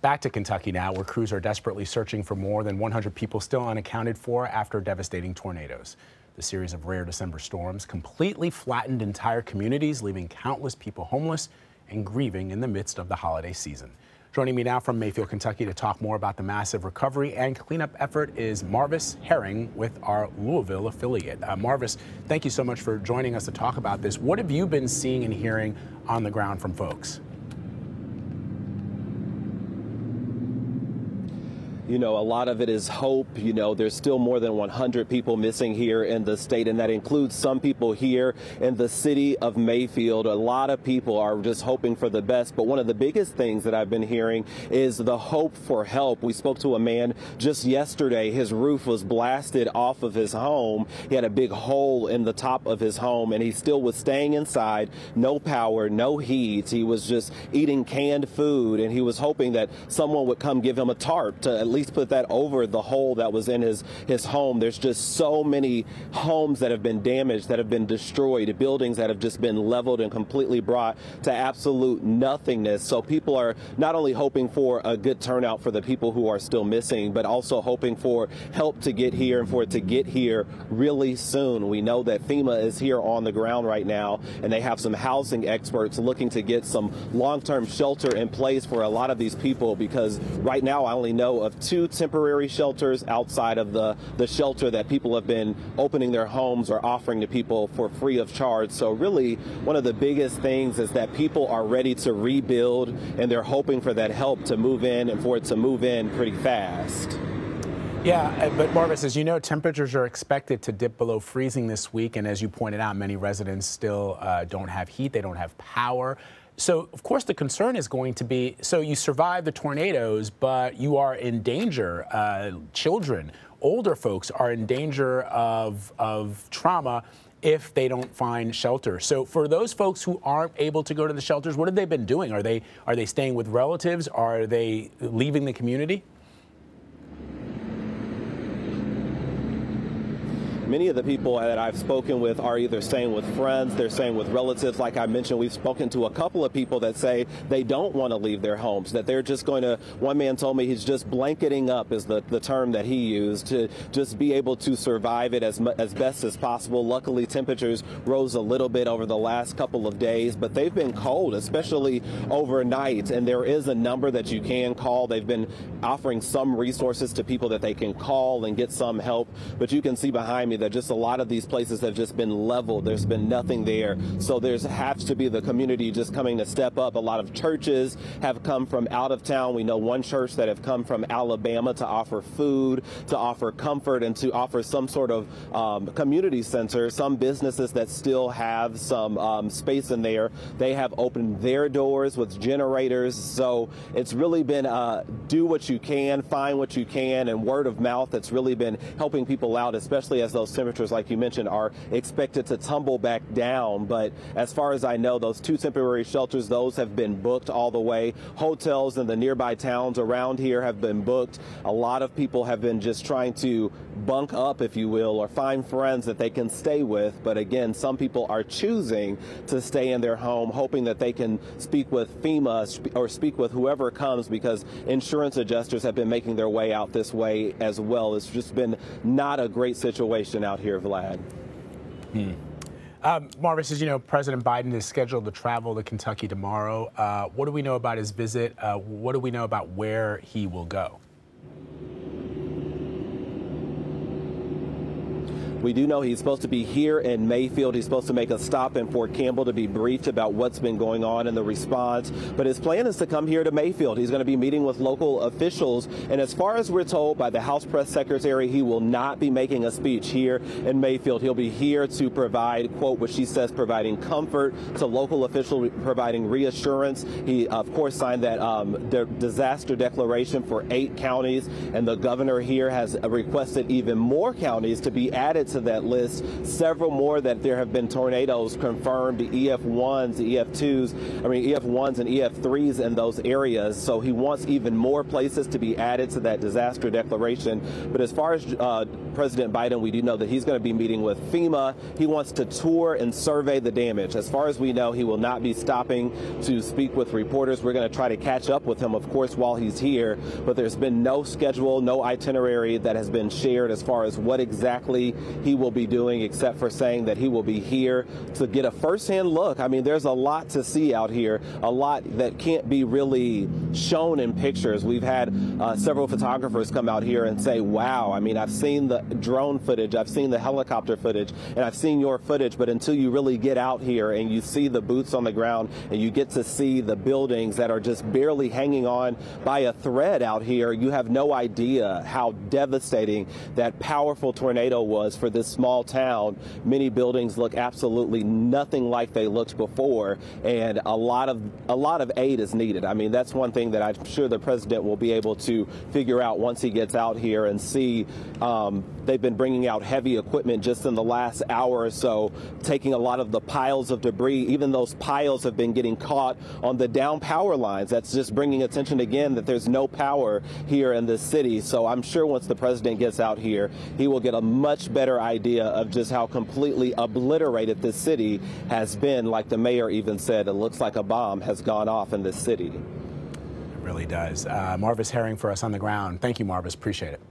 Back to Kentucky now, where crews are desperately searching for more than 100 people still unaccounted for after devastating tornadoes. The series of rare December storms completely flattened entire communities, leaving countless people homeless and grieving in the midst of the holiday season. Joining me now from Mayfield, Kentucky to talk more about the massive recovery and cleanup effort is Marvis Herring with our Louisville affiliate. Marvis, thank you so much for joining us to talk about this. What have you been seeing and hearing on the ground from folks? You know, a lot of it is hope. You know, there's still more than 100 people missing here in the state, and that includes some people here in the city of Mayfield. A lot of people are just hoping for the best. But one of the biggest things that I've been hearing is the hope for help. We spoke to a man just yesterday. His roof was blasted off of his home. He had a big hole in the top of his home, and he still was staying inside. No power, no heat. He was just eating canned food, and he was hoping that someone would come give him a tarp to at least put that over the hole that was in his home. There's just so many homes that have been damaged, that have been destroyed, buildings that have just been leveled and completely brought to absolute nothingness. So people are not only hoping for a good turnout for the people who are still missing, but also hoping for help to get here and for it to get here really soon. We know that FEMA is here on the ground right now, and they have some housing experts looking to get some long-term shelter in place for a lot of these people, because right now I only know of 2 temporary shelters outside of the shelter that people have been opening their homes or offering to people for free of charge. So really, one of the biggest things is that people are ready to rebuild, and they're hoping for that help to move in and for it to move in pretty fast. Yeah, but Marvis, as you know, temperatures are expected to dip below freezing this week. And as you pointed out, many residents still don't have heat. They don't have power. So, of course, the concern is going to be, so you survive the tornadoes, but you are in danger. Children, older folks are in danger of trauma if they don't find shelter. So for those folks who aren't able to go to the shelters, what have they been doing? Are they staying with relatives? Are they leaving the community? Many of the people that I've spoken with are either staying with friends, they're staying with relatives. Like I mentioned, we've spoken to a couple of people that say they don't want to leave their homes, that they're just going to, one man told me he's just blanketing up is the term that he used, to just be able to survive it as best as possible. Luckily, temperatures rose a little bit over the last couple of days, but they've been cold, especially overnight, and there is a number that you can call. They've been offering some resources to people that they can call and get some help, but you can see behind me that just a lot of these places have just been leveled. There's been nothing there. So there's has to be the community just coming to step up. A lot of churches have come from out of town. We know one church that have come from Alabama to offer food, to offer comfort, and to offer some sort of community center. Some businesses that still have some space in there, they have opened their doors with generators. So it's really been do what you can, find what you can, and word of mouth that's really been helping people out, especially as those temperatures, like you mentioned, are expected to tumble back down. But as far as I know, those 2 temporary shelters, those have been booked all the way. Hotels in the nearby towns around here have been booked. A lot of people have been just trying to bunk up, if you will, or find friends that they can stay with. But again, some people are choosing to stay in their home, hoping that they can speak with FEMA or speak with whoever comes, because insurance adjusters have been making their way out this way as well. It's just been not a great situation out here, Vlad. Marvis, as you know, President Biden is scheduled to travel to Kentucky tomorrow. What do we know about his visit? What do we know about where he will go? We do know he's supposed to be here in Mayfield. He's supposed to make a stop in Fort Campbell to be briefed about what's been going on in the response. But his plan is to come here to Mayfield. He's going to be meeting with local officials. And as far as we're told by the House Press Secretary, he will not be making a speech here in Mayfield. He'll be here to provide, quote, what she says, providing comfort to local officials, providing reassurance. He, of course, signed that disaster declaration for 8 counties. And the governor here has requested even more counties to be added to to that list. Several more that there have been tornadoes confirmed, the EF1s, the EF1s and EF3s in those areas. So he wants even more places to be added to that disaster declaration. But as far as President Biden, we do know that he's going to be meeting with FEMA. He wants to tour and survey the damage. As far as we know, he will not be stopping to speak with reporters. We're going to try to catch up with him, of course, while he's here. But there's been no schedule, no itinerary that has been shared as far as what exactly he will be doing, except for saying that he will be here to get a firsthand look. I mean, there's a lot to see out here, a lot that can't be really shown in pictures. We've had several photographers come out here and say, wow, I mean, I've seen the drone footage, I've seen the helicopter footage, and I've seen your footage, but until you really get out here and you see the boots on the ground and you get to see the buildings that are just barely hanging on by a thread out here, you have no idea how devastating that powerful tornado was for this small town. Many buildings look absolutely nothing like they looked before, and a lot of aid is needed. I mean, that's one thing that I'm sure the president will be able to figure out once he gets out here and see. They've been bringing out heavy equipment just in the last hour or so, taking a lot of the piles of debris. Even those piles have been getting caught on the down power lines. That's just bringing attention again that there's no power here in this city. So I'm sure once the president gets out here, he will get a much better idea of just how completely obliterated this city has been. Like the mayor even said, it looks like a bomb has gone off in this city. It really does. Marvis Herring for us on the ground. Thank you, Marvis. Appreciate it.